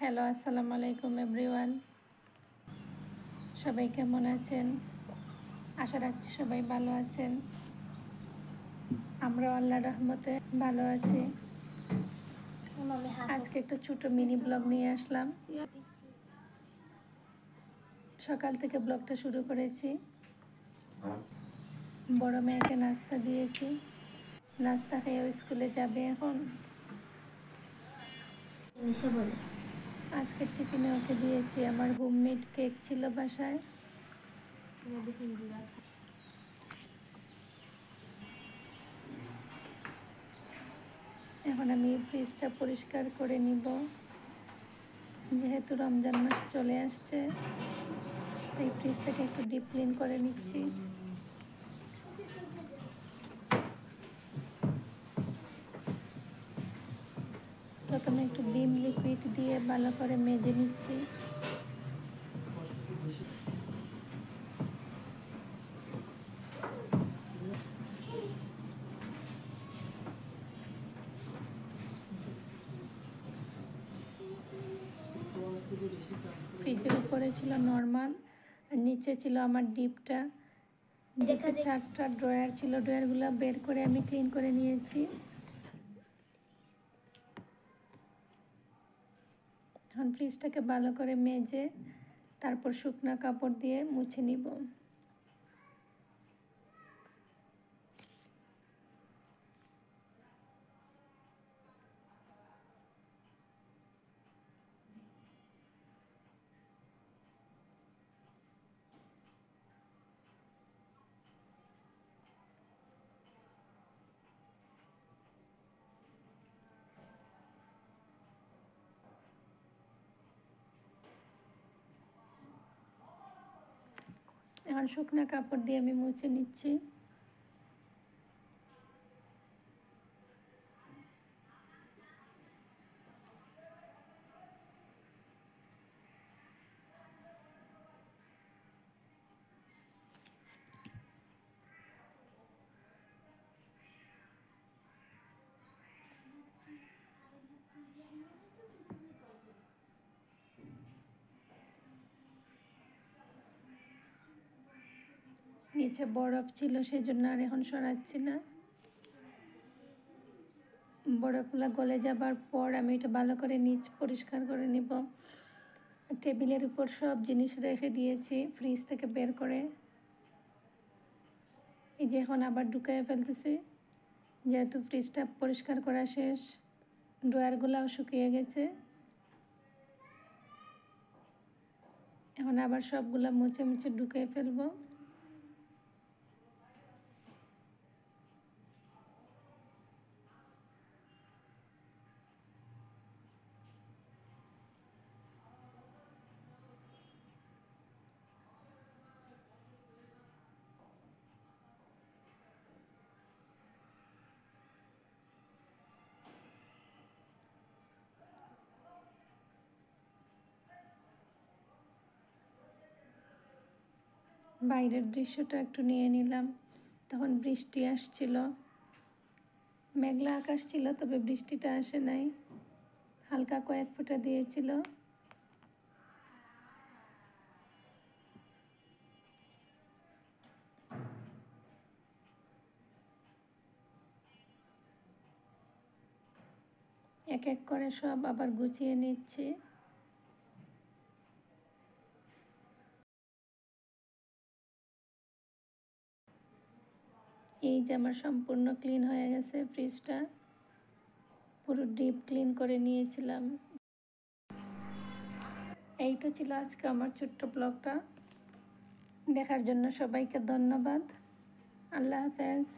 Hello, আসসালামু আলাইকুম everyone. সবাই কেমন আছেন? আশা রাখছি সবাই ভালো আছেন। আমরা আল্লাহর রহমতে ভালো আছি। আজকে একটা ছোট মিনি ব্লগ নিয়ে আসলাম। সকাল থেকে ব্লগটা শুরু করেছি। বড় মেয়েকে নাস্তা দিয়েছি, নাস্তা খেয়ে স্কুলে যাবে এখন। আজকে টিফিনে ওকে দিয়েছি আমার হোমমেড কেক ছিল বাসায়। এখন আমি ফ্রিজটা পরিষ্কার করে নিব, যেহেতু রমজান মাস চলে আসছে তাই ফ্রিজটাকে একটু ডিপ ক্লিন করে নিচ্ছি। প্রথমে একটু ভিম লিকুইড দিয়ে ভালো করে মেজে নিচ্ছি। ফ্রিজের উপরে ছিল নর্মাল আর নিচে ছিল আমার ডিপটা। ডিপে 4টা ড্রয়ার ছিল, ড্রয়ারগুলো বের করে আমি ক্লিন করে নিয়েছি। এখন ফ্রিজটাকে ভালো করে মেজে তারপর শুকনো কাপড় দিয়ে মুছে নিব। এখন শুকনো কাপড় দিয়ে আমি মুছে নিচ্ছি। নিচে বরফ ছিল সেজন্য আর এখন সরাচ্ছি না। বরফগুলো গলে যাবার পর আমি এটা ভালো করে নিচ পরিষ্কার করে নিব। টেবিলের উপর সব জিনিস রেখে দিয়েছি ফ্রিজ থেকে বের করে। এই যে এখন আবার ঢুকিয়ে ফেলতেছি, যেহেতু ফ্রিজটা পরিষ্কার করা শেষ। ড্রয়ারগুলোও শুকিয়ে গেছে। এখন আবার সবগুলো মুছে মুছে ঢুকিয়ে ফেলবো। বাইরের দৃশ্যটা একটু নিয়ে নিলাম। তখন বৃষ্টি আসছিল, মেঘলা আকাশ ছিল, তবে বৃষ্টিটা আসে নাই, হালকা কয়েক ফোঁটা দিয়েছিল। এক এক করে সব আবার গুছিয়ে নিচ্ছি। এই যে আমার সম্পূর্ণ ক্লিন হয়ে গেছে ফ্রিজটা, পুরো ডিপ ক্লিন করে নিয়েছিলাম। এই তো ছিল আজকে আমার ছোট্ট ব্লগটা। দেখার জন্য সবাইকে ধন্যবাদ। আল্লাহ হাফেজ।